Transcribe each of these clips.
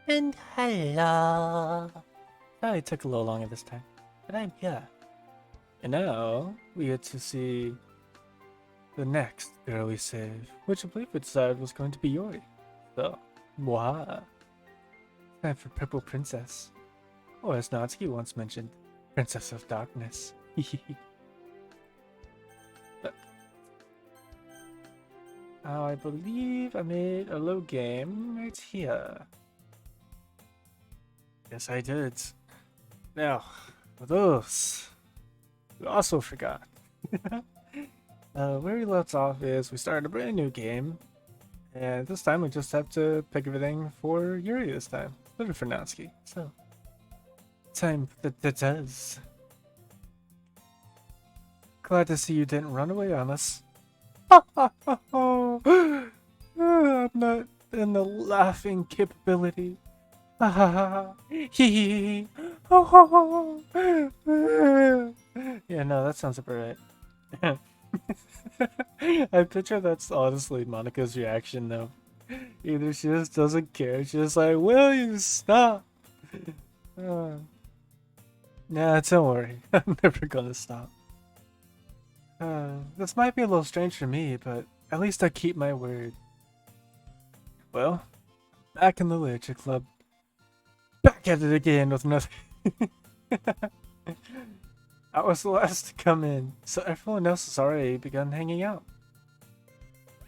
And hello. Sorry it took a little longer this time, but I'm here. And now we get to see the next girl we saved, which I believe it said was going to be Yori. So, wow. Time for Purple Princess. Or as Natsuki once mentioned, Princess of Darkness. But, I believe I made a little game right here. Yes, I did. Now, for those who also forgot, where we left off is we started a brand new game, and this time we just have to pick everything for Yuri this time, instead of for Natsuki. So, time that does. Glad to see you didn't run away on us. I'm not in the laughing capability. Yeah, no, that sounds about right. I picture that's honestly Monica's reaction though. Either she just doesn't care, she's just like, will you stop? Nah, don't worry. I'm never gonna stop. This might be a little strange for me, but at least I keep my word. Well, back in the Literature Club. Back at it again with nothing. I was the last to come in, so everyone else has already begun hanging out.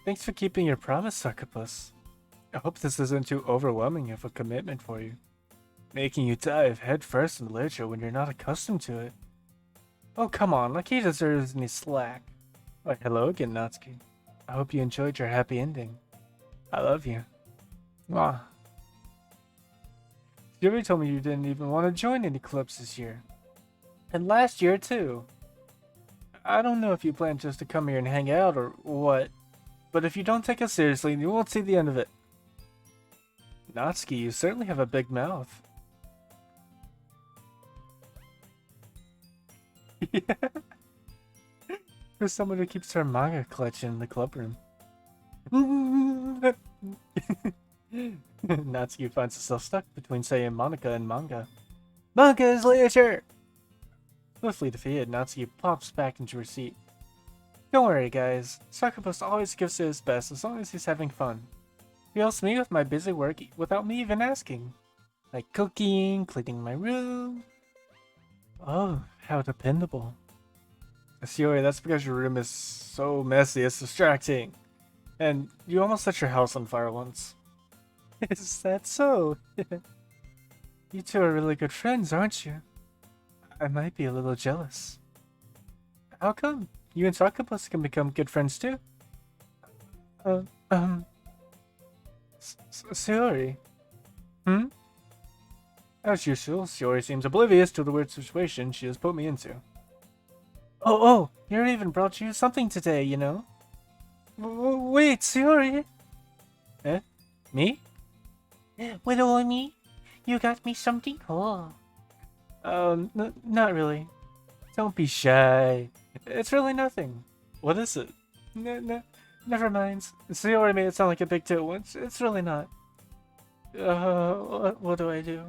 Thanks for keeping your promise, Succubus. I hope this isn't too overwhelming of a commitment for you, making you dive headfirst in literature when you're not accustomed to it. Oh, come on, like he deserves any slack. Why, hello again, Natsuki. I hope you enjoyed your happy ending. I love you. Mwah. You already told me you didn't even want to join any clubs this year. And last year, too. I don't know if you plan just to come here and hang out or what, but if you don't take us seriously, you won't see the end of it. Natsuki, you certainly have a big mouth. For someone who keeps her manga collection in the club room. Natsuki finds herself stuck between saying Monica and manga. Manga is literature! Swiftly defeated, Natsuki pops back into her seat. Don't worry, guys. Succubus always gives it his best as long as he's having fun. He helps me with my busy work without me even asking. Like cooking, cleaning my room. Oh, how dependable. Sayori, that's because your room is so messy, it's distracting. And you almost set your house on fire once. Is that so? You two are really good friends, aren't you? I might be a little jealous. How come? You and Succubus can become good friends too. Uh, um... Sayori? Hmm? As usual, Sayori seems oblivious to the weird situation she has put me into. Oh, Yuri even brought you something today, you know? Wait, Sayori! Eh? Me? Little me? You got me something? Oh. Not really. Don't be shy. It's really nothing. What is it? Never mind. Sayori made it sound like a big deal. It's really not. What do I do?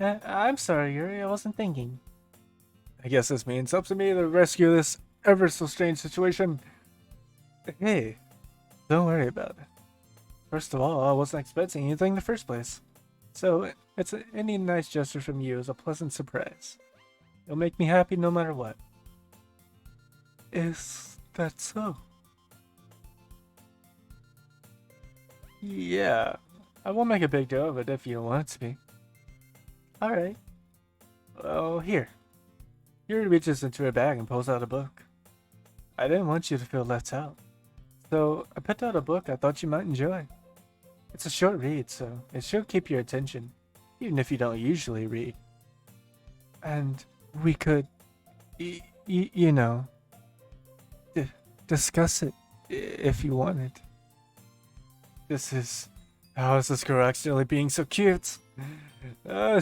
I'm sorry, Yuri. I wasn't thinking. I guess this means up to me to rescue this ever so strange situation. Hey, don't worry about it. First of all, I wasn't expecting anything in the first place. So, any nice gesture from you is a pleasant surprise. It'll make me happy no matter what. Is that so? Yeah, I won't make a big deal of it if you don't want it to be. Alright. Well, here. Yuri reaches into her bag and pulls out a book. I didn't want you to feel left out. So, I picked out a book I thought you might enjoy. It's a short read, so it should keep your attention, even if you don't usually read. And we could, you know, discuss it if you wanted. How is this girl accidentally being so cute?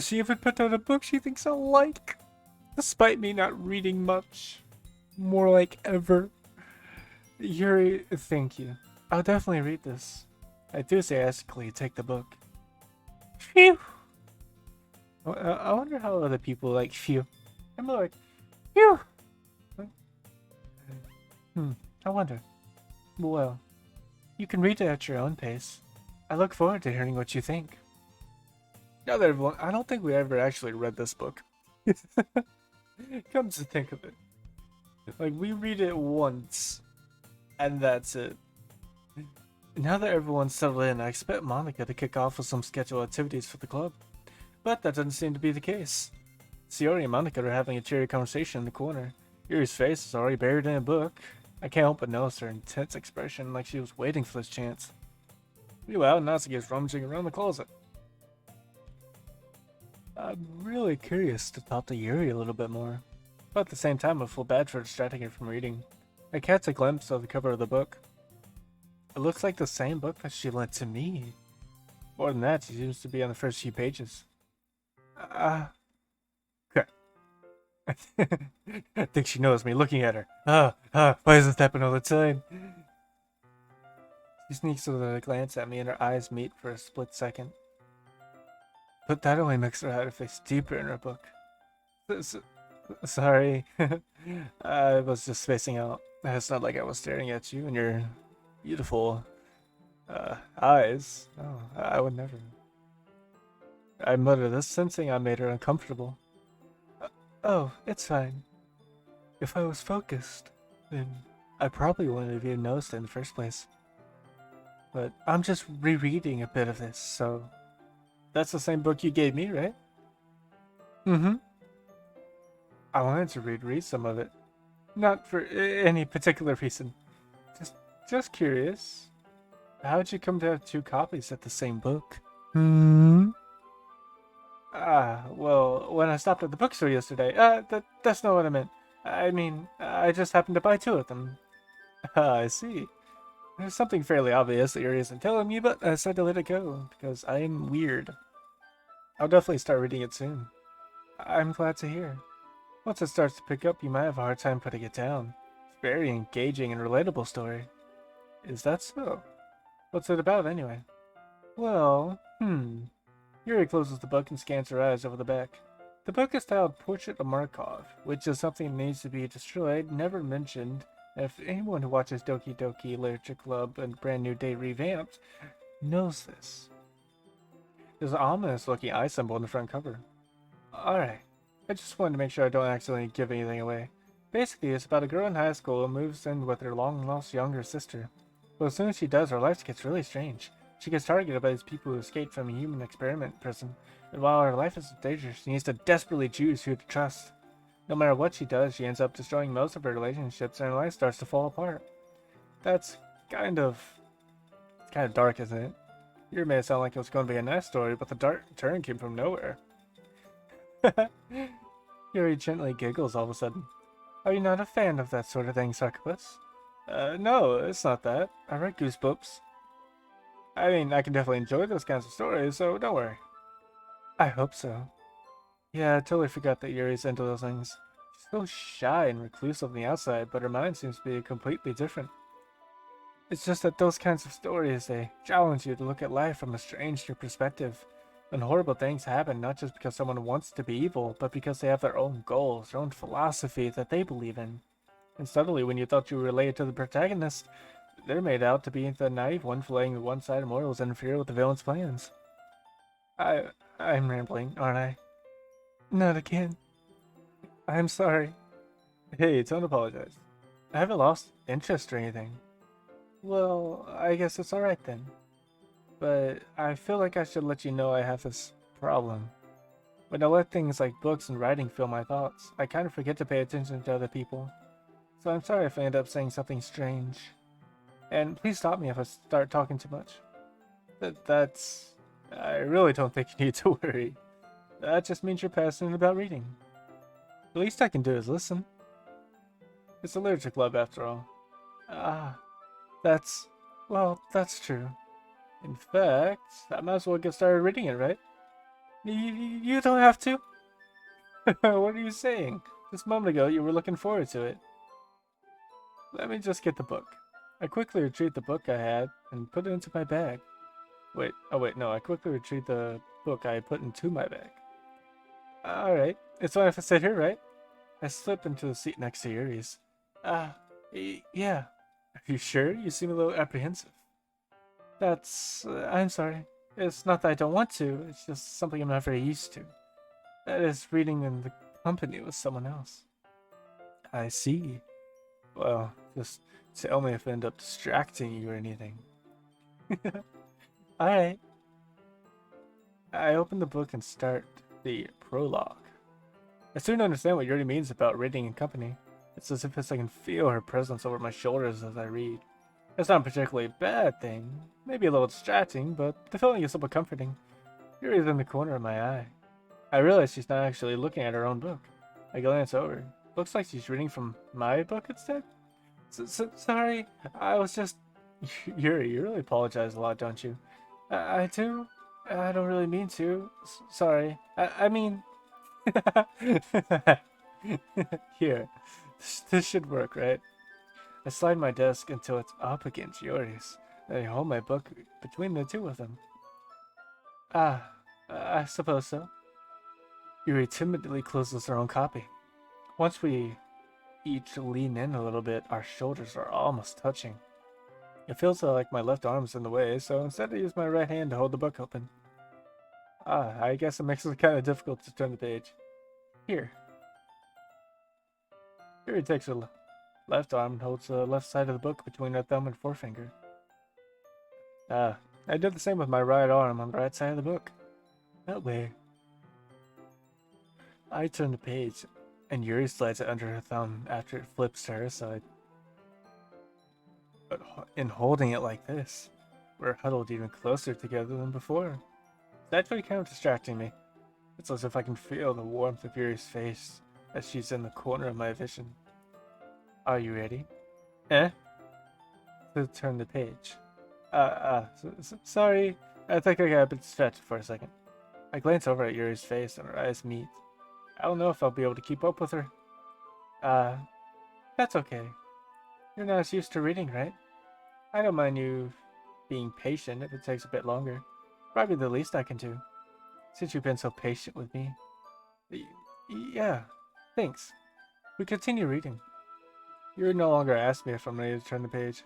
She even put out a book she thinks I'll like, despite me not reading much. More like ever. Yuri, thank you. I'll definitely read this. I enthusiastically take the book. Phew. I wonder how other people like phew. I'm like, phew. Hmm, I wonder. Well, you can read it at your own pace. I look forward to hearing what you think. Now that everyone, I don't think we ever actually read this book. Come to think of it. Like, we read it once, and that's it. Now that everyone's settled in, I expect Monica to kick off with some scheduled activities for the club. But that doesn't seem to be the case. Sayori and Monica are having a cheery conversation in the corner. Yuri's face is already buried in a book. I can't help but notice her intense expression, like she was waiting for this chance. Meanwhile, Natsuki is rummaging around the closet. I'm really curious to talk to Yuri a little bit more. But at the same time, I feel bad for distracting her from reading. I catch a glimpse of the cover of the book. It looks like the same book that she lent to me. More than that, she seems to be on the first few pages. Crap. I think she knows me looking at her. Why does this happen all the time? She sneaks with a glance at me and her eyes meet for a split second. But that only makes her hide her face deeper in her book. Sorry. I was just spacing out. It's not like I was staring at you and your beautiful eyes. No, I would never. I muttered this, sensing I made her uncomfortable. Oh, it's fine. If I was focused, then I probably wouldn't have even noticed it in the first place. But I'm just rereading a bit of this, so... That's the same book you gave me, right? Mm-hmm. I wanted to read some of it. Not for any particular reason. Just curious. How'd you come to have two copies of the same book? Hmm? Well, when I stopped at the bookstore yesterday, that's not what I meant. I mean, I just happened to buy two of them. I see. There's something fairly obvious that Yuri isn't telling me, but I decided to let it go, because I'm weird. I'll definitely start reading it soon. I'm glad to hear. Once it starts to pick up, you might have a hard time putting it down. It's a very engaging and relatable story. Is that so? What's it about, anyway? Well, Yuri closes the book and scans her eyes over the back. The book is titled Portrait of Markov, which is something that needs to be destroyed, never mentioned. And if anyone who watches Doki Doki Literature Club and Brand New Day Revamped knows this. There's an ominous looking eye symbol on the front cover. Alright, I just wanted to make sure I don't accidentally give anything away. Basically, it's about a girl in high school who moves in with her long-lost younger sister. But as soon as she does, her life gets really strange. She gets targeted by these people who escaped from a human experiment prison, and while her life is in danger, she needs to desperately choose who to trust. No matter what she does, she ends up destroying most of her relationships, and her life starts to fall apart. That's kind of dark, isn't it? You made it sound like it was going to be a nice story, but the dark turn came from nowhere. Yuri gently giggles all of a sudden. Are you not a fan of that sort of thing, Succubus? No, it's not that. I read Goosebumps. I mean, I can definitely enjoy those kinds of stories, so don't worry. I hope so. Yeah, I totally forgot that Yuri's into those things. She's so shy and reclusive on the outside, but her mind seems to be completely different. It's just that those kinds of stories, they challenge you to look at life from a strange new perspective. And horrible things happen not just because someone wants to be evil, but because they have their own goals, their own philosophy that they believe in. And suddenly, when you thought you were related to the protagonist, they're made out to be the naive one, letting the one-sided morals interfere with the villain's plans. I'm rambling, aren't I? Not again. I'm sorry. Hey, don't apologize. I haven't lost interest or anything. Well, I guess it's alright then. But I feel like I should let you know I have this problem. When I let things like books and writing fill my thoughts, I kind of forget to pay attention to other people. So I'm sorry if I end up saying something strange. And please stop me if I start talking too much. I really don't think you need to worry. That just means you're passionate about reading. The least I can do is listen. It's a literature club after all. That's true. In fact, I might as well get started reading it, right? You don't have to. What are you saying? Just a moment ago, you were looking forward to it. Let me just get the book. I quickly retrieved the book I had and put it into my bag. wait, no, I quickly retrieved the book I put into my bag. Alright, it's fine if I sit here, right? I slip into the seat next to Yuri's. Yeah. Are you sure? You seem a little apprehensive. I'm sorry. It's not that I don't want to, it's just something I'm not very used to. That is reading in the company with someone else. I see. Well, just tell me if I end up distracting you or anything. Alright. I open the book and start the prologue. I soon understand what Yuri means about reading in company. It's as if I can feel her presence over my shoulders as I read. It's not a particularly bad thing, maybe a little distracting, but the feeling is somewhat comforting. Yuri's in the corner of my eye. I realize she's not actually looking at her own book. I glance over. Looks like she's reading from my book instead. Sorry, I was just... Yuri, you really apologize a lot, don't you? I do? I don't really mean to. Sorry. I mean... Here. This should work, right? I slide my desk until it's up against Yuri's. Then I hold my book between the two of them. I suppose so. Yuri timidly closes her own copy. Once we each lean in a little bit, our shoulders are almost touching. It feels like my left arm's in the way, so instead I use my right hand to hold the book open. I guess it makes it kind of difficult to turn the page. Here. Yuri takes her left arm and holds the left side of the book between her thumb and forefinger. I did the same with my right arm on the right side of the book. That way. I turn the page, and Yuri slides it under her thumb after it flips to her side. But in holding it like this, we're huddled even closer together than before. It's actually kind of distracting me. It's as if I can feel the warmth of Yuri's face as she's in the corner of my vision. Are you ready? To turn the page. Sorry. I think I got a bit distracted for a second. I glance over at Yuri's face and our eyes meet. I don't know if I'll be able to keep up with her. That's okay. You're not as used to reading, right? I don't mind you being patient if it takes a bit longer. Probably the least I can do. Since you've been so patient with me. Yeah, thanks. We continue reading. Yuri no longer asks me if I'm ready to turn the page.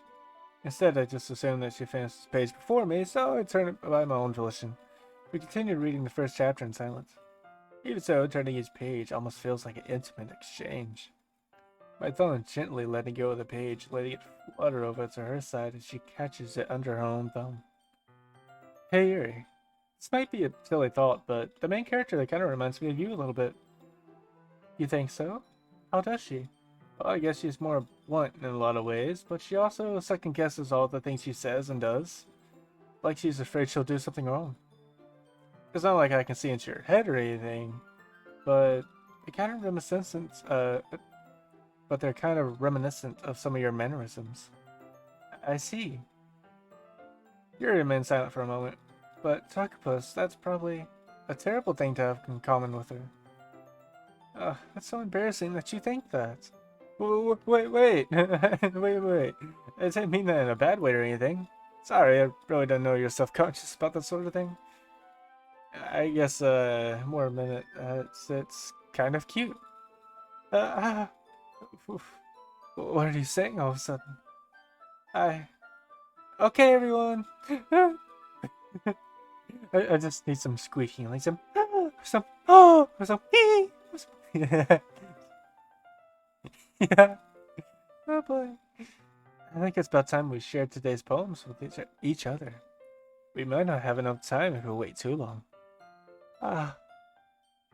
Instead, I just assume that she finished the page before me, so I turn it by my own volition. We continue reading the first chapter in silence. Even so, turning each page almost feels like an intimate exchange. My thumb gently letting go of the page, letting it flutter over to her side as she catches it under her own thumb. Hey Yuri, this might be a silly thought, but the main character kind of reminds me of you a little bit. You think so? How does she? Well, I guess she's more blunt in a lot of ways, but she also second guesses all the things she says and does. Like she's afraid she'll do something wrong. It's not like I can see into your head or anything, but it kind of reminiscent, but they're kind of reminiscent of some of your mannerisms. I see. Yuri remained silent for a moment, but Takapus, that's probably a terrible thing to have in common with her. That's so embarrassing that you think that. Wait. Wait. I didn't mean that in a bad way or anything. Sorry, I really don't know you're self-conscious about that sort of thing. I guess, more a minute. It's kind of cute. What are you saying all of a sudden? Okay, everyone. I just need some squeaking, like some, or some, yeah. Oh boy. I think it's about time we shared today's poems with each other. We might not have enough time if we wait too long.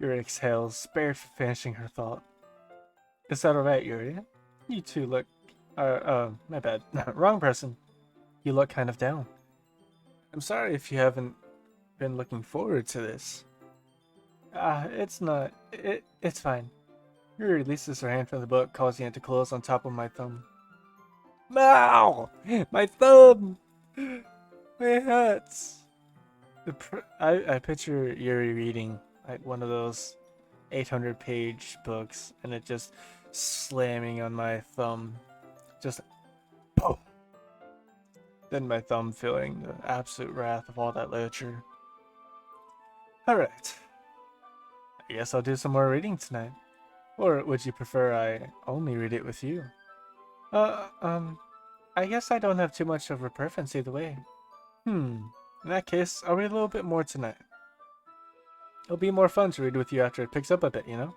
Yuri exhales, spared for finishing her thought. Is that alright, Yuri? You two look... my bad. Wrong person. You look kind of down. I'm sorry if you haven't been looking forward to this. It's not... It's fine. Yuri releases her hand from the book, causing it to close on top of my thumb. Ow! My thumb! It hurts! I picture Yuri reading like one of those 800-page books, and it just slamming on my thumb. Just boom. then my thumb feeling the absolute wrath of all that literature. Alright, I guess I'll do some more reading tonight. Or would you prefer I only read it with you? Uh, um, I guess I don't have too much of a preference either way. In that case, I'll read a little bit more tonight. It'll be more fun to read with you after it picks up a bit, you know?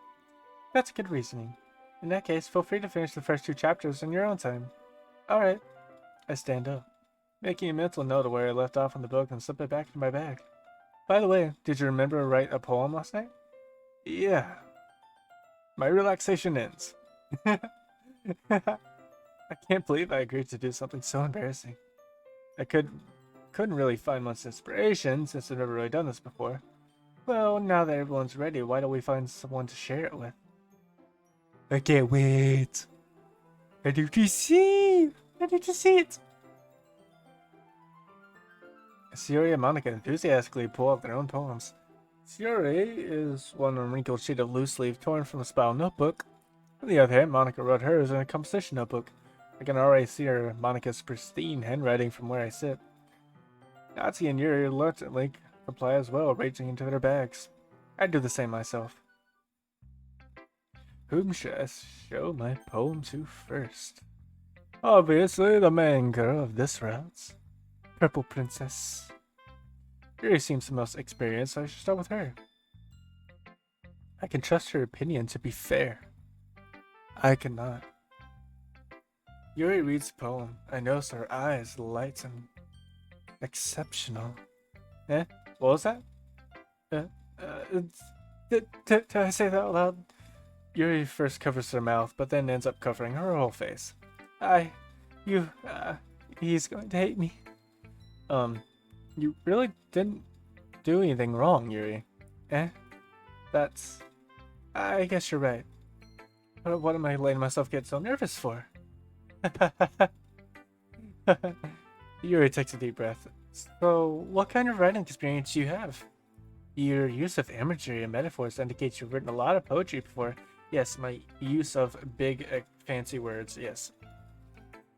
That's good reasoning. In that case, feel free to finish the first 2 chapters in your own time. Alright. I stand up, making a mental note of where I left off in the book and slip it back into my bag. By the way, did you remember to write a poem last night? Yeah. My relaxation ends. I can't believe I agreed to do something so embarrassing. I couldn't really find much inspiration since I've never really done this before. Well, now that everyone's ready, why don't we find someone to share it with? I can't wait. I need to see. I need to see it. Sayori and Monika enthusiastically pull out their own poems. Sayori is one wrinkled sheet of loose leaf torn from a spiral notebook. On the other hand, Monika wrote hers in a composition notebook. I can already see her Monika's pristine handwriting from where I sit. Natsuki and Yuri reluctantly comply as well, reaching into their bags. I'd do the same myself. Whom should I show my poem to first? Obviously, the main girl of this route. Purple Princess. Yuri seems the most experienced, so I should start with her. I can trust her opinion to be fair. I cannot. Yuri reads the poem. I notice her eyes light and exceptional. Eh? What was that? Did I say that out loud? Yuri first covers her mouth, but then ends up covering her whole face. He's going to hate me. You really didn't do anything wrong, Yuri. Eh? I guess you're right. But what am I letting myself get so nervous for? Yuri takes a deep breath. So, what kind of writing experience do you have? Your use of imagery and metaphors indicates you've written a lot of poetry before. Yes, my use of big, fancy words, yes.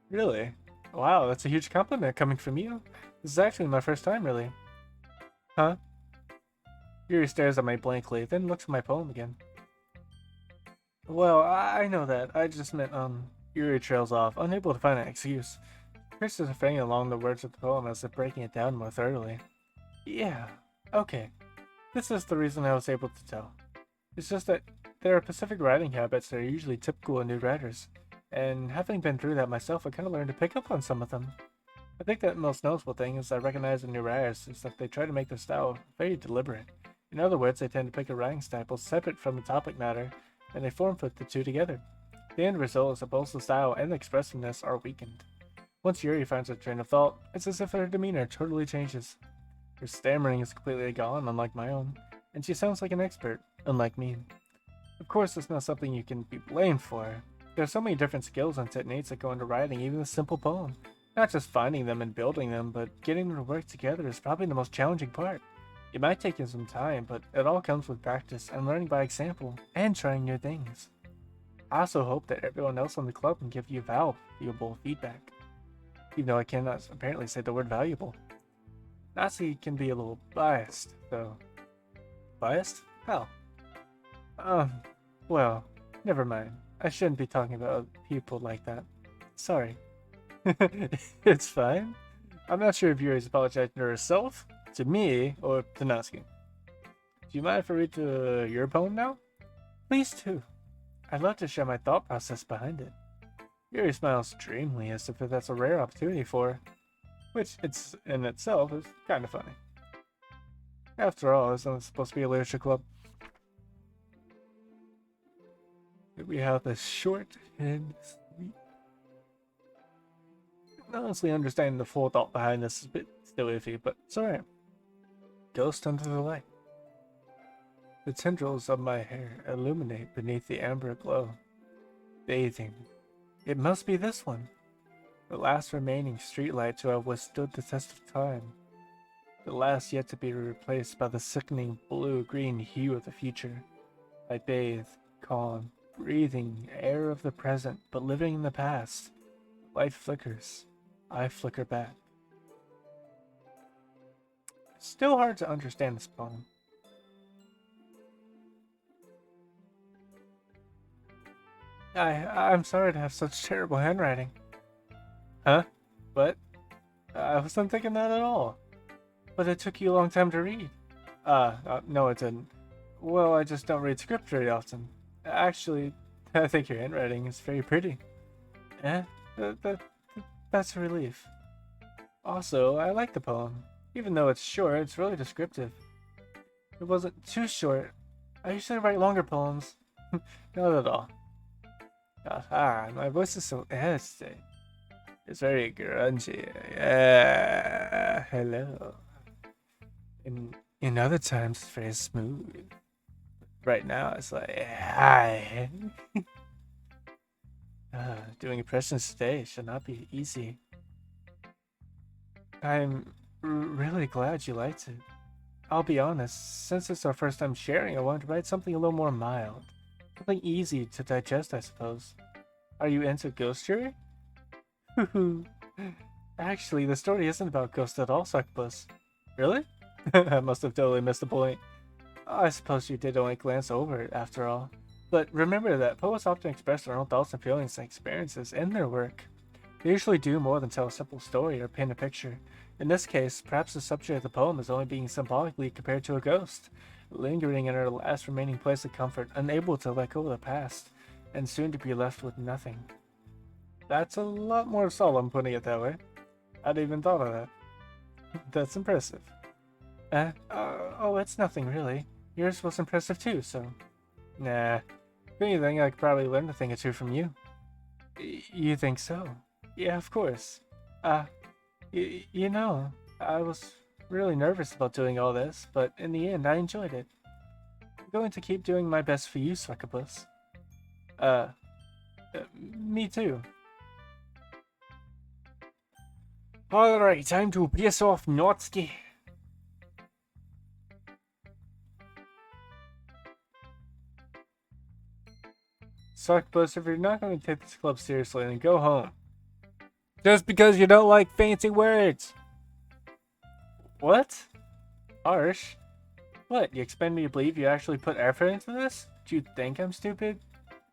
Really? Wow, that's a huge compliment coming from you. This is actually my first time, really. Huh? Yuri stares at me blankly, then looks at my poem again. Well, I know that. I just meant, Yuri trails off, unable to find an excuse. Chris is referring along the words of the poem as if breaking it down more thoroughly. Yeah, okay. This is the reason I was able to tell. It's just that there are specific writing habits that are usually typical in new writers, and having been through that myself, I kind of learned to pick up on some of them. I think that most noticeable thing is I recognize in new writers is that they try to make their style very deliberate. In other words, they tend to pick a writing style separate from the topic matter, and they form put the two together. The end result is that both the style and the expressiveness are weakened. Once Yuri finds her train of thought, it's as if her demeanor totally changes. Her stammering is completely gone, unlike my own, and she sounds like an expert, unlike me. Of course, it's not something you can be blamed for. There are so many different skills and techniques that go into writing even a simple poem. Not just finding them and building them, but getting them to work together is probably the most challenging part. It might take you some time, but it all comes with practice and learning by example, and trying new things. I also hope that everyone else on the club can give you valuable feedback. Even though I cannot apparently say the word valuable. Natsuki can be a little biased, though. Biased? How? Well, never mind. I shouldn't be talking about people like that. Sorry. It's fine. I'm not sure if Yuri's apologizing to herself, to me, or to Natsuki. Do you mind if I read your poem now? Please do. I'd love to share my thought process behind it. Yuri smiles dreamily as if that's a rare opportunity for her, which it's in itself is kind of funny. After all, isn't it supposed to be a literature club? We have the short and sweet. Honestly, understanding the full thought behind this is a bit still iffy, but it's alright. Ghost under the light. The tendrils of my hair illuminate beneath the amber glow. Bathing. It must be this one. The last remaining streetlight to have withstood the test of time. The last yet to be replaced by the sickening blue-green hue of the future. I bathe, calm, breathing air of the present, but living in the past. Light flickers. I flicker back. Still hard to understand this poem. I'm sorry to have such terrible handwriting. Huh? What? I wasn't thinking that at all. But it took you a long time to read. No it didn't. Well, I just don't read script very often. Actually, I think your handwriting is very pretty. Eh? That's a relief. Also, I like the poem. Even though it's short, it's really descriptive. It wasn't too short. I usually write longer poems. Not at all. My voice is so today. It's very grungy. Yeah, hello. In other times, it's very smooth. Right now, it's like, hi. Doing impressions today should not be easy. I'm really glad you liked it. I'll be honest, since it's our first time sharing, I wanted to write something a little more mild. Something easy to digest, I suppose. Are you into ghost story? Actually, the story isn't about ghosts at all, Succubus. Really? I must have totally missed the point. I suppose you did only glance over it, after all. But remember that poets often express their own thoughts and feelings and experiences in their work. They usually do more than tell a simple story or paint a picture. In this case, perhaps the subject of the poem is only being symbolically compared to a ghost, lingering in her last remaining place of comfort, unable to let go of the past, and soon to be left with nothing. That's a lot more solemn putting it that way. I'd even thought of that. That's impressive. Oh, it's nothing really. Yours was impressive too, so... Nah. If anything, I could probably learn a thing or two from you. You think so? Yeah, of course. You know, I was really nervous about doing all this, but in the end, I enjoyed it. I'm going to keep doing my best for you, Succubus. Me too. Alright, time to piss off, Natsuki. Succubus, if you're not going to take this club seriously, then go home. Just because you don't like fancy words. What? Harsh? What, you expect me to believe you actually put effort into this? Do you think I'm stupid?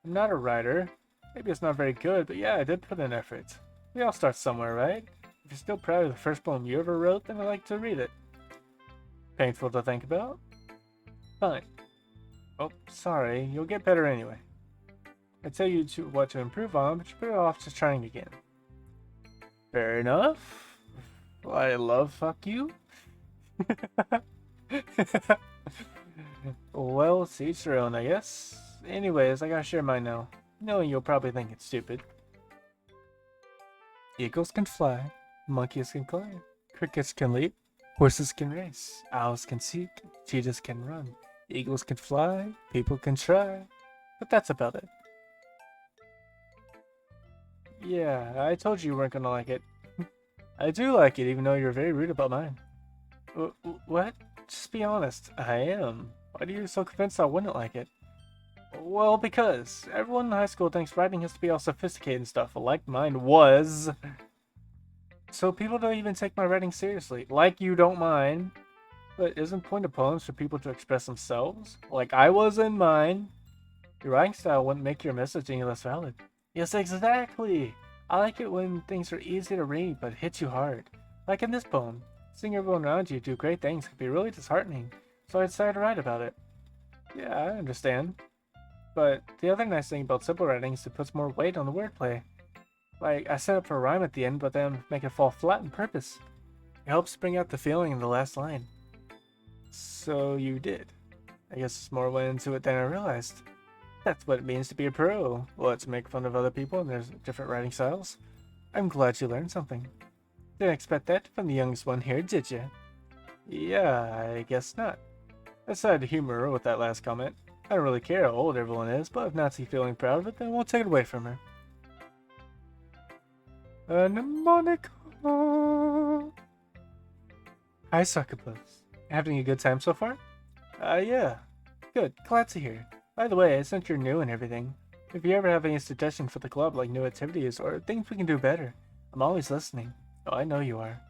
I'm not a writer. Maybe it's not very good, but yeah, I did put in effort. We all start somewhere, right? If you're still proud of the first poem you ever wrote, then I'd like to read it. Painful to think about? Fine. Oh, sorry, you'll get better anyway. I tell you what to improve on, but you put it off just trying again. Fair enough. I love fuck you. Well, to each their own, I guess. Anyways, I gotta share mine now, knowing you'll probably think it's stupid. Eagles can fly, monkeys can climb, crickets can leap, horses can race, owls can seek, cheetahs can run, eagles can fly, people can try, but that's about it. Yeah, I told you weren't gonna like it. I do like it, even though you're very rude about mine. What? Just be honest. I am. Why are you so convinced I wouldn't like it? Well, because everyone in high school thinks writing has to be all sophisticated and stuff, like mine was. So people don't even take my writing seriously. Like you don't mind. But isn't point of poems for people to express themselves? Like I was in mine. Your writing style wouldn't make your message any less valid. Yes, exactly. I like it when things are easy to read but hit you hard. Like in this poem. Seeing everyone around you do great things can be really disheartening, so I decided to write about it. Yeah, I understand. But the other nice thing about simple writing is it puts more weight on the wordplay. Like, I set up for a rhyme at the end, but then make it fall flat on purpose. It helps bring out the feeling in the last line. So you did. I guess there's more went into it than I realized. That's what it means to be a pro. Let's make fun of other people and there's different writing styles. I'm glad you learned something. Didn't expect that from the youngest one here, did you? Yeah, I guess not. I decided to humor her with that last comment. I don't really care how old everyone is, but if Natsuki's feeling proud of it, then we'll take it away from her. Mnemonic. Hi, Succubus. Having a good time so far? Yeah. Good. Glad to hear. By the way, since you're new and everything, if you ever have any suggestions for the club, like new activities or things we can do better, I'm always listening. Oh, I know you are.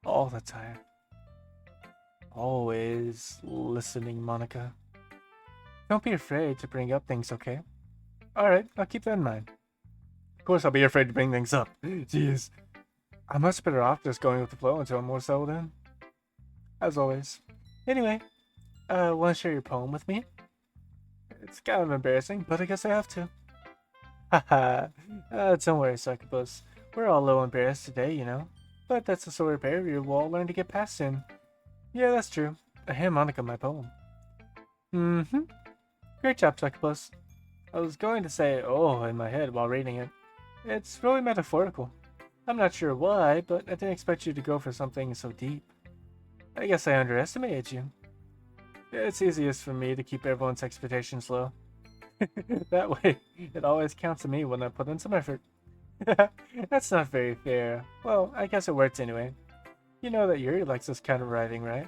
All the time. always listening, Monica. Don't be afraid to bring up things, okay? Alright, I'll keep that in mind. Of course I'll be afraid to bring things up. Jeez. I'm much better off just going with the flow until I'm more settled in. As always. Anyway, wanna share your poem with me? It's kind of embarrassing, but I guess I have to. Haha. Don't worry, Succubus. We're all a little embarrassed today, you know? But that's the sort of barrier we'll all learn to get past soon. Yeah, that's true. I hand Monica my poem. Mm-hmm. Great job, Succubus. I was going to say oh in my head while reading it. It's really metaphorical. I'm not sure why, but I didn't expect you to go for something so deep. I guess I underestimated you. It's easiest for me to keep everyone's expectations low. That way, it always counts to me when I put in some effort. That's not very fair. Well, I guess it works anyway. You know that Yuri likes this kind of writing, right?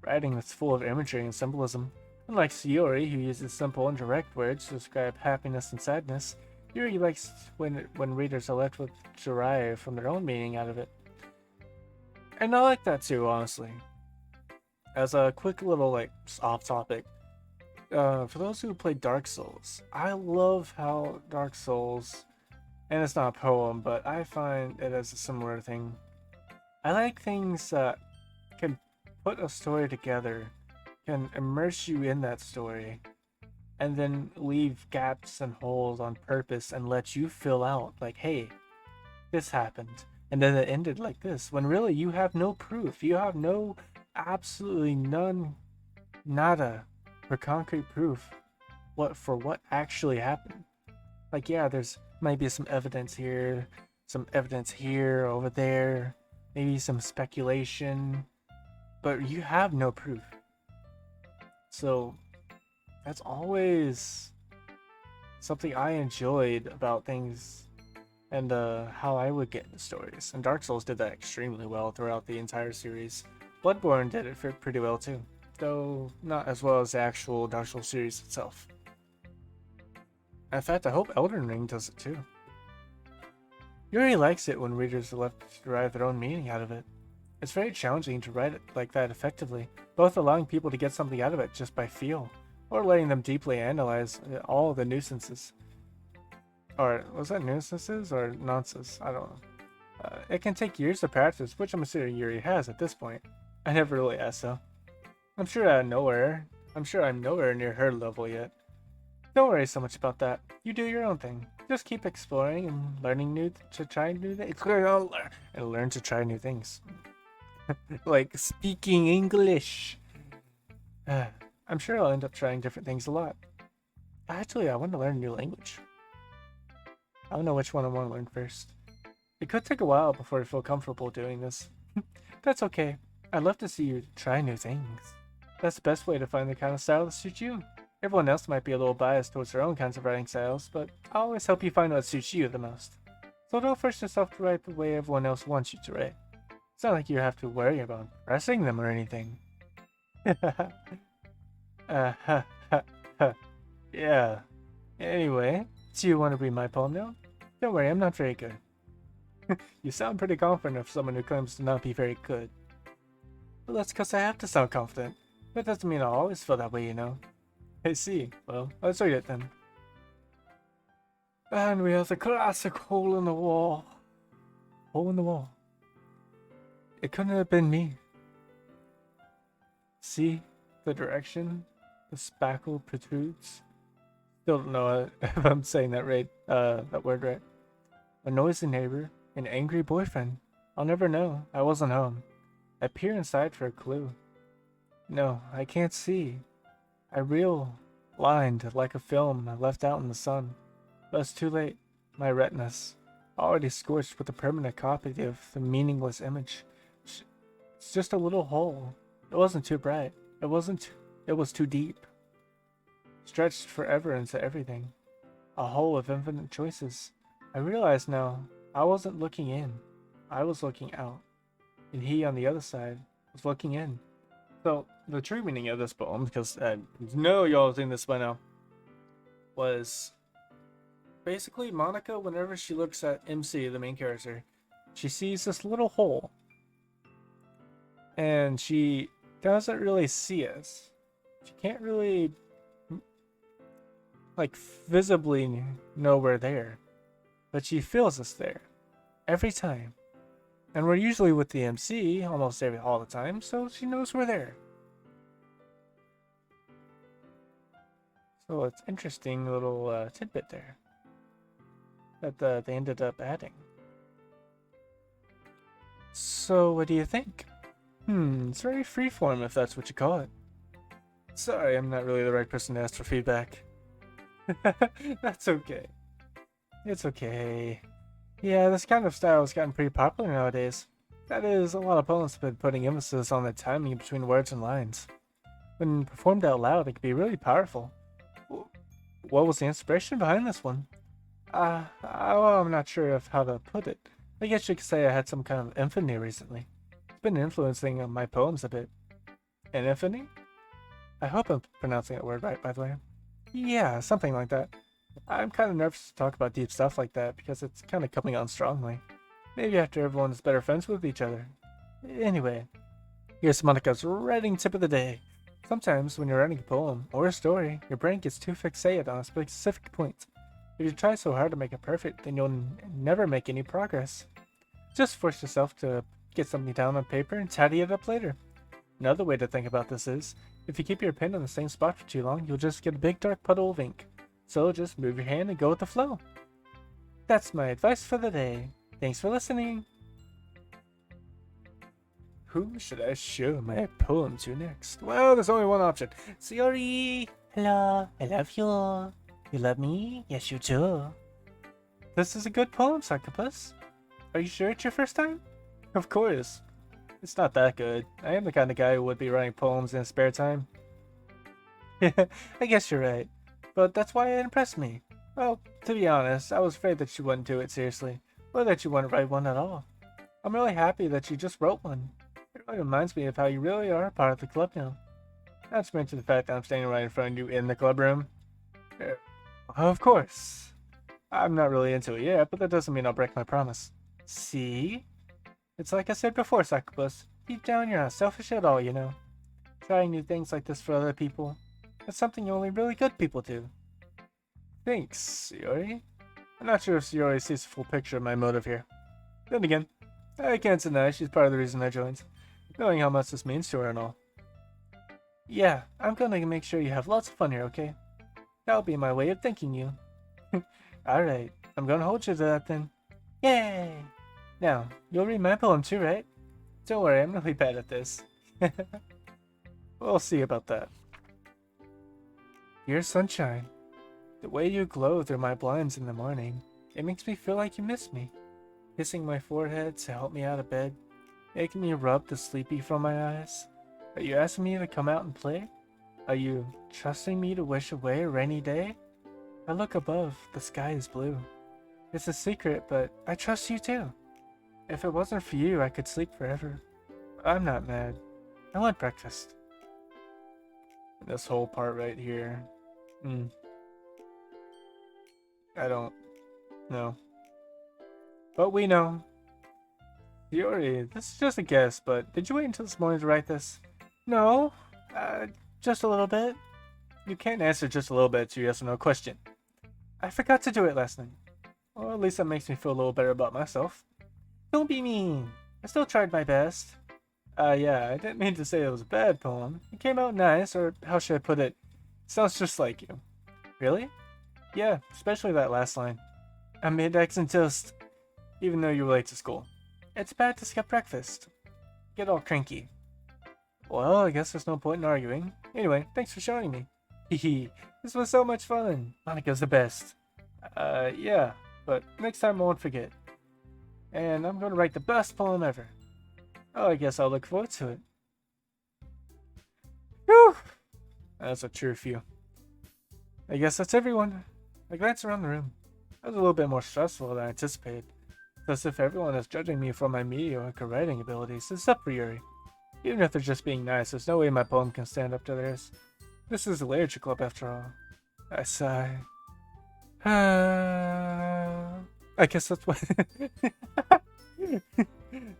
Writing that's full of imagery and symbolism. Unlike Sayori, who uses simple and direct words to describe happiness and sadness, Yuri likes when readers are left with derive from their own meaning out of it. And I like that too, honestly. As a quick little, off topic, for those who play Dark Souls, I love how Dark Souls, and it's not a poem, but I find it as a similar thing. I like things that can put a story together, can immerse you in that story, and then leave gaps and holes on purpose and let you fill out, like, hey, this happened. And then it ended like this, when really you have no proof. You have no, absolutely none, nada, for concrete proof what actually happened. Like, yeah, there's might be some evidence here, over there, maybe some speculation, but you have no proof. So that's always something I enjoyed about things and how I would get into stories. And Dark Souls did that extremely well throughout the entire series. Bloodborne did it pretty well too, though not as well as the actual Dark Souls series itself. In fact, I hope Elden Ring does it too. Yuri likes it when readers are left to derive their own meaning out of it. It's very challenging to write it like that effectively, both allowing people to get something out of it just by feel, or letting them deeply analyze all the nuisances. Or, was that nuisances or nonsense? I don't know. It can take years to practice, which I'm assuming Yuri has at this point. I never really asked though. I'm sure I'm nowhere near her level yet. Don't worry so much about that. You do your own thing. Just keep exploring and learning to try new things. And learn to try new things. Like speaking English. I'm sure I'll end up trying different things a lot. Actually, I want to learn a new language. I don't know which one I want to learn first. It could take a while before I feel comfortable doing this. That's okay. I'd love to see you try new things. That's the best way to find the kind of style that suits you. Everyone else might be a little biased towards their own kinds of writing styles, but I'll always help you find what suits you the most. So don't force yourself to write the way everyone else wants you to write. It's not like you have to worry about impressing them or anything. Yeah. Anyway, do you want to read my poem now? Don't worry, I'm not very good. You sound pretty confident of someone who claims to not be very good. Well, that's because I have to sound confident. That doesn't mean I'll always feel that way, you know. I see. Well, let's read it then. And we have the classic hole in the wall. Hole in the wall. It couldn't have been me. See the direction the spackle protrudes? Still don't know if I'm saying that right. That word right. A noisy neighbor, an angry boyfriend. I'll never know. I wasn't home. I peer inside for a clue. No, I can't see. I reel lined like a film I left out in the sun. But it's too late. My retinas, already scorched with a permanent copy of the meaningless image. It's just a little hole. It wasn't too bright. It was too deep. Stretched forever into everything. A hole of infinite choices. I realize now, I wasn't looking in. I was looking out. And he on the other side was looking in. So, the true meaning of this poem, because I know y'all have seen this by now, was basically Monica, whenever she looks at MC, the main character, she sees this little hole. And she doesn't really see us. She can't really, like, visibly know we're there. But she feels us there. Every time. And we're usually with the MC almost all the time, so she knows we're there. So it's interesting little tidbit there that they ended up adding. So what do you think? It's very freeform if that's what you call it. Sorry, I'm not really the right person to ask for feedback. That's okay. It's okay. Yeah, this kind of style has gotten pretty popular nowadays. That is, a lot of poems have been putting emphasis on the timing between words and lines. When performed out loud, it can be really powerful. What was the inspiration behind this one? Well, I'm not sure of how to put it. I guess you could say I had some kind of epiphany recently. It's been influencing my poems a bit. An epiphany? I hope I'm pronouncing that word right, by the way. Yeah, something like that. I'm kind of nervous to talk about deep stuff like that because it's kind of coming on strongly. Maybe after everyone is better friends with each other. Anyway, here's Monika's writing tip of the day. Sometimes when you're writing a poem or a story, your brain gets too fixated on a specific point. If you try so hard to make it perfect, then you'll never make any progress. Just force yourself to get something down on paper and tidy it up later. Another way to think about this is, if you keep your pen on the same spot for too long, you'll just get a big dark puddle of ink. So just move your hand and go with the flow. That's my advice for the day. Thanks for listening. Who should I show my poem to next? Well, there's only one option. Sayori! Hello, I love you. You love me? Yes, you do. This is a good poem, Succubus. Are you sure it's your first time? Of course. It's not that good. I am the kind of guy who would be writing poems in his spare time. I guess you're right. But that's why it impressed me. Well, to be honest, I was afraid that you wouldn't do it seriously, or that you wouldn't write one at all. I'm really happy that you just wrote one. It really reminds me of how you really are a part of the club now. Not to mention the fact that I'm standing right in front of you in the club room. Of course. I'm not really into it yet, but that doesn't mean I'll break my promise. See? It's like I said before, Succubus. Deep down, you're not selfish at all, you know. Trying new things like this for other people. That's something only really good people do. Thanks, Sayori. I'm not sure if Sayori sees the full picture of my motive here. Then again, I can't deny she's part of the reason I joined, knowing how much this means to her and all. Yeah, I'm gonna make sure you have lots of fun here, okay? That'll be my way of thanking you. Alright, I'm gonna hold you to that then. Yay! Now, you'll read my poem too, right? Don't worry, I'm really bad at this. We'll see about that. Dear sunshine, the way you glow through my blinds in the morning, it makes me feel like you miss me. Kissing my forehead to help me out of bed, making me rub the sleepy from my eyes. Are you asking me to come out and play? Are you trusting me to wish away a rainy day? I look above, the sky is blue. It's a secret, but I trust you too. If it wasn't for you, I could sleep forever. I'm not mad. I want breakfast. This whole part right here. I don't know. But we know. Sayori, this is just a guess, but did you wait until this morning to write this? No. Just a little bit. You can't answer just a little bit to yes or no question. I forgot to do it last night. Well, at least that makes me feel a little better about myself. Don't be mean. I still tried my best. Yeah, I didn't mean to say it was a bad poem. It came out nice, or how should I put it? It sounds just like you. Really? Yeah, especially that last line. I made eggs and toast, even though you were late to school. It's bad to skip breakfast. Get all cranky. Well, I guess there's no point in arguing. Anyway, thanks for showing me. Hehe, this was so much fun. Monika's the best. Yeah, but next time I won't forget. And I'm gonna write the best poem ever. Oh, I guess I'll look forward to it. Whew! That's a true few. I guess that's everyone. I glance around the room. That was a little bit more stressful than I anticipated. It's as if everyone is judging me for my mediocre writing abilities, except for Yuri. Even if they're just being nice, there's no way my poem can stand up to theirs. This is a literature club after all. I sigh. I guess that's what...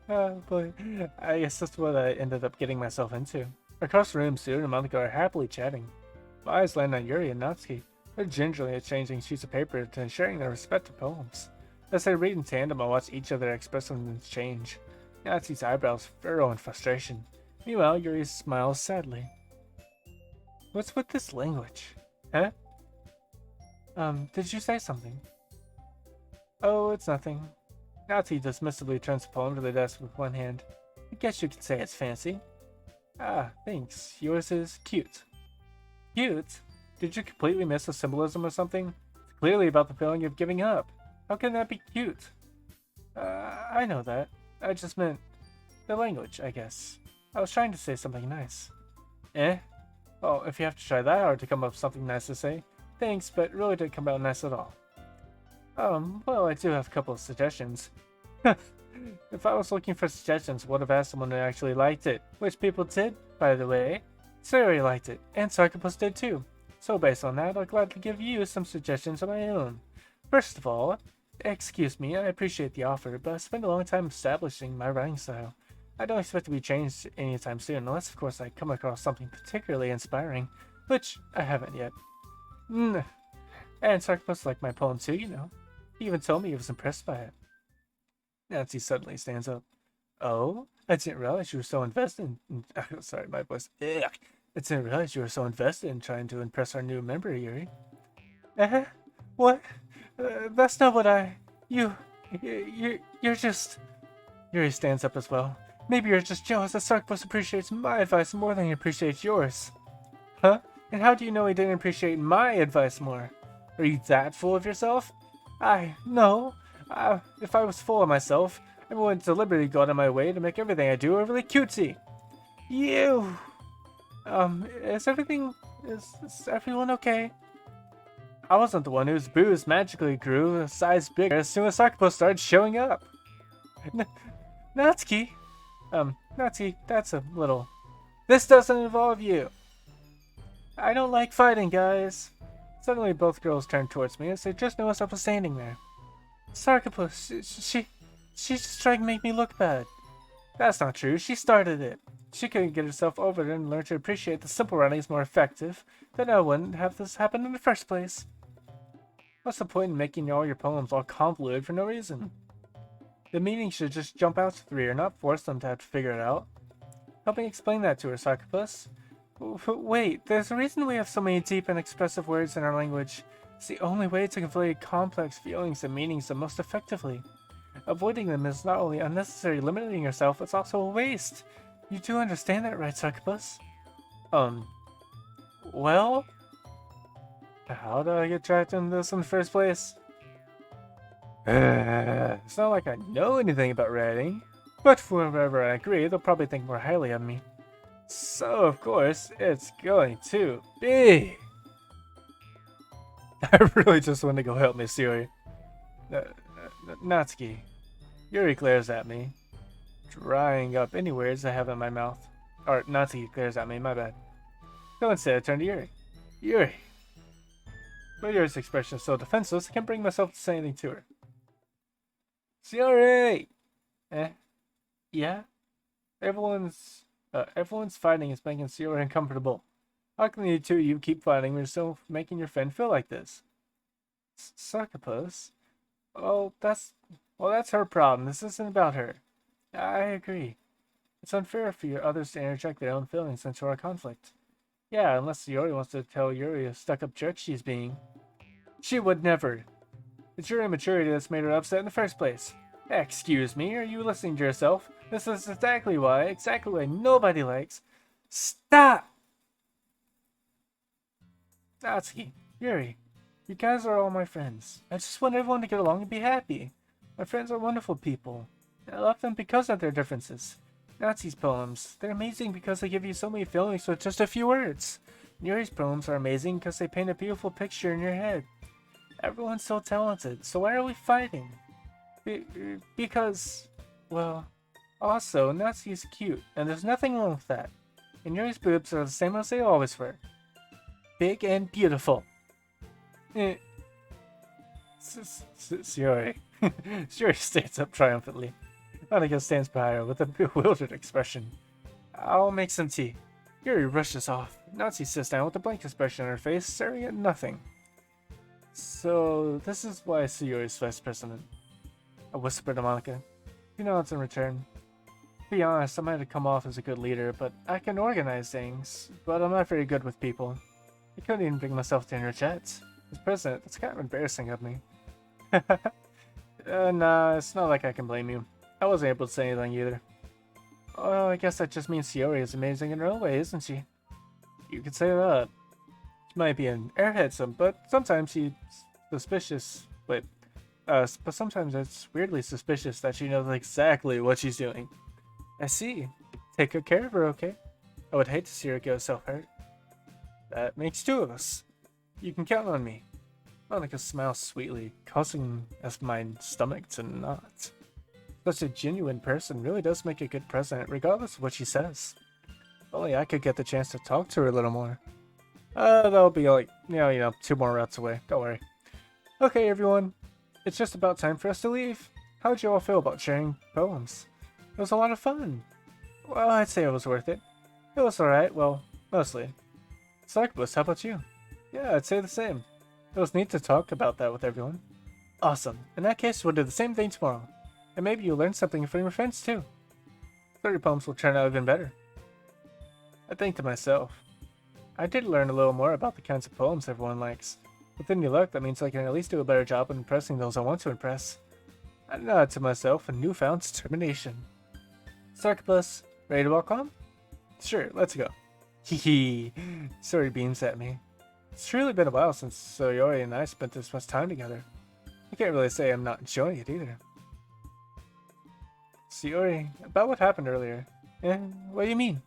Oh boy. I guess that's what I ended up getting myself into. Across the room, Sayori and Monica are happily chatting. My eyes land on Yuri and Natsuki. They're gingerly exchanging sheets of paper and sharing their respective poems. As they read in tandem, I watch each of their expressions change. Natsuki's eyebrows furrow in frustration. Meanwhile, Yuri smiles sadly. What's with this language? Huh? Did you say something? Oh, it's nothing. Natsuki dismissively turns the poem to the desk with one hand. I guess you could say it's fancy. Ah, thanks. Yours is cute. Cute? Did you completely miss the symbolism or something? It's clearly about the feeling of giving up. How can that be cute? I know that. I just meant the language, I guess. I was trying to say something nice. Eh? Well, if you have to try that hard to come up with something nice to say, thanks, but it really didn't come out nice at all. Well, I do have a couple of suggestions. If I was looking for suggestions, I would have asked someone who actually liked it. Which people did, by the way. Sayori liked it, and Sarkopus did too. So based on that, I'll gladly give you some suggestions of my own. First of all, excuse me, I appreciate the offer, but I spent a long time establishing my writing style. I don't expect to be changed anytime soon, unless of course I come across something particularly inspiring, which I haven't yet. And Sarkopus liked my poem too, you know. He even told me he was impressed by it. Nancy suddenly stands up. Oh? I didn't realize you were so invested in... sorry, my voice. Ugh. I didn't realize you were so invested in trying to impress our new member, Yuri. What? That's not what you're just... Yuri stands up as well. Maybe you're just jealous that Sarkopus appreciates my advice more than he appreciates yours. Huh? And how do you know he didn't appreciate my advice more? Are you that full of yourself? No. If I was full of myself, I wouldn't deliberately go out of my way to make everything I do overly cutesy. You! Is everyone okay? I wasn't the one whose booze magically grew a size bigger as soon as Sarkopus started showing up. Natsuki? Natsuki, that's a little... This doesn't involve you! I don't like fighting, guys. Suddenly both girls turned towards me as they just noticed I was standing there. Sarkopus, she's just trying to make me look bad. That's not true, she started it. She couldn't get herself over it and learn to appreciate the simple writing is more effective, then I wouldn't have this happen in the first place. What's the point in making all your poems all convoluted for no reason? The meaning should just jump out to the reader, not force them to have to figure it out. Help me explain that to her, Sarkopus. Wait, there's a reason we have so many deep and expressive words in our language. It's the only way to convey complex feelings and meanings the most effectively. Avoiding them is not only unnecessary limiting yourself, it's also a waste. You do understand that, right, Sarkopus? Well? How did I get trapped in this in the first place? It's not like I know anything about writing, but whenever I agree, they'll probably think more highly of me. So, of course, it's going to be. I really just want to go help Miss Yuri. Natsuki. Yuri glares at me, drying up any words I have in my mouth. Or, Natsuki glares at me, my bad. So instead, I turn to Yuri. Yuri. But Yuri's expression is so defenseless, I can't bring myself to say anything to her. Yuri! Yeah? Everyone's fighting is making Sayori uncomfortable. How can the two of you keep fighting when you're still making your friend feel like this? Sarkopus? Well, that's her problem. This isn't about her. I agree. It's unfair for your others to interject their own feelings into our conflict. Yeah, unless Sayori wants to tell Yuri a stuck-up jerk she's being. She would never. It's your immaturity that's made her upset in the first place. Excuse me, are you listening to yourself? This is exactly why nobody likes. Stop! Natsuki, Yuri, you guys are all my friends. I just want everyone to get along and be happy. My friends are wonderful people. I love them because of their differences. Natsuki's poems, they're amazing because they give you so many feelings with just a few words. Yuri's poems are amazing because they paint a beautiful picture in your head. Everyone's so talented, so why are we fighting? Because, well, also, Natsuki's cute, and there's nothing wrong with that. And Yuri's boobs are the same as they always were. Big and beautiful. Sayori. Sayori stands up triumphantly. Monica stands by her with a bewildered expression. I'll make some tea. Yuri rushes off. Natsu sits down with a blank expression on her face, staring at nothing. So, this is why Sayori's vice president. I whisper to Monica. She nods in return. To be honest, I might have come off as a good leader, but I can organize things, but I'm not very good with people. I couldn't even bring myself to interject. As president, that's kind of embarrassing of me. Nah, it's not like I can blame you. I wasn't able to say anything either. Oh, I guess that just means Sayori is amazing in her own way, isn't she? You could say that. She might be an airhead but sometimes she's suspicious. Wait, but sometimes it's weirdly suspicious that she knows exactly what she's doing. I see. Take good care of her, okay? I would hate to see her go self-hurt. That makes two of us. You can count on me. Monica smiles sweetly, causing my stomach to knot. Such a genuine person really does make a good president, regardless of what she says. If only I could get the chance to talk to her a little more. That'll be like, 2 more routes away. Don't worry. Okay, everyone. It's just about time for us to leave. How'd you all feel about sharing poems? It was a lot of fun. Well, I'd say it was worth it. It was alright, well, mostly. Succubus, how about you? Yeah, I'd say the same. It was neat to talk about that with everyone. Awesome. In that case, we'll do the same thing tomorrow. And maybe you'll learn something from your friends too. 30 poems will turn out even better. I think to myself, I did learn a little more about the kinds of poems everyone likes. With any luck, that means I can at least do a better job of impressing those I want to impress. I nod to myself in newfound determination. Succubus, ready to walk on? Sure, let's go. Hehe. Sayori beams at me. It's truly been a while since Sayori and I spent this much time together. I can't really say I'm not enjoying it either. Sayori, about what happened earlier. What do you mean?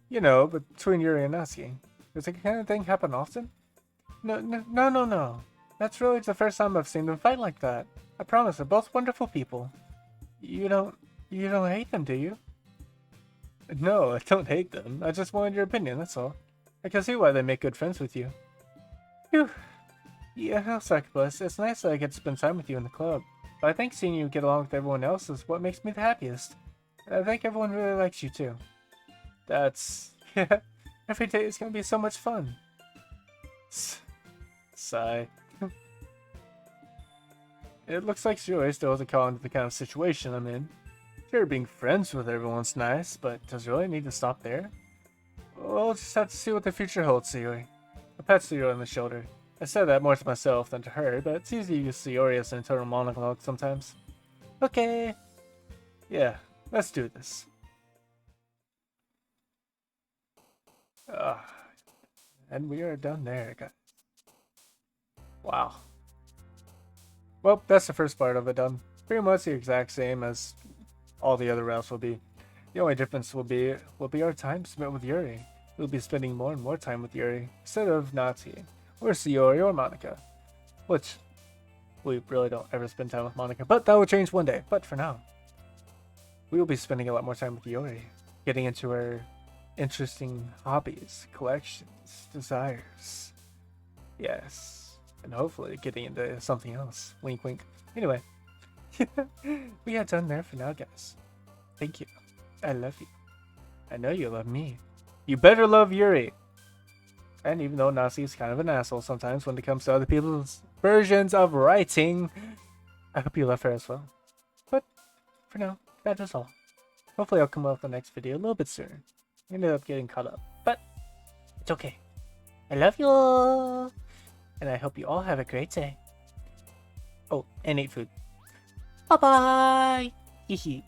You know, between Yuri and Natsuki. Does that kind of thing happen often? No. That's really the first time I've seen them fight like that. I promise, they're both wonderful people. You don't hate them, do you? No, I don't hate them. I just wanted your opinion, that's all. I can see why they make good friends with you. Phew. Yeah, Succubus, it's nice that I get to spend time with you in the club. But I think seeing you get along with everyone else is what makes me the happiest. And I think everyone really likes you too. Yeah, every day is gonna be so much fun. Sigh. It looks like Sayori still hasn't caught on to the kind of situation I'm in. Sure, being friends with everyone's nice, but does it really need to stop there? We'll just have to see what the future holds, Sayori. I pat Sayori on the shoulder. I said that more to myself than to her, but it's easy to use Sayori as an internal monologue sometimes. Okay. Yeah, let's do this. And we are done there, guys. Wow. Well, that's the first part of it done. Pretty much the exact same as all the other routes will be. The only difference will be our time spent with Yuri. We'll be spending more and more time with Yuri instead of Natsuki, or Sayori, or Monica. Which, we really don't ever spend time with Monica, but that will change one day. But for now, we will be spending a lot more time with Yuri, getting into her interesting hobbies, collections, desires. Yes, and hopefully getting into something else. Wink, wink. Anyway, we are done there for now, guys. Thank you. I love you. I know you love me. You better love Yuri. And even though Natsuki is kind of an asshole sometimes when it comes to other people's versions of writing, I hope you love her as well. But for now, that is all. Hopefully I'll come up with the next video a little bit sooner. I ended up getting caught up, but it's okay. I love you all, and I hope you all have a great day. Oh, and eat food. Bye bye. Hee hee.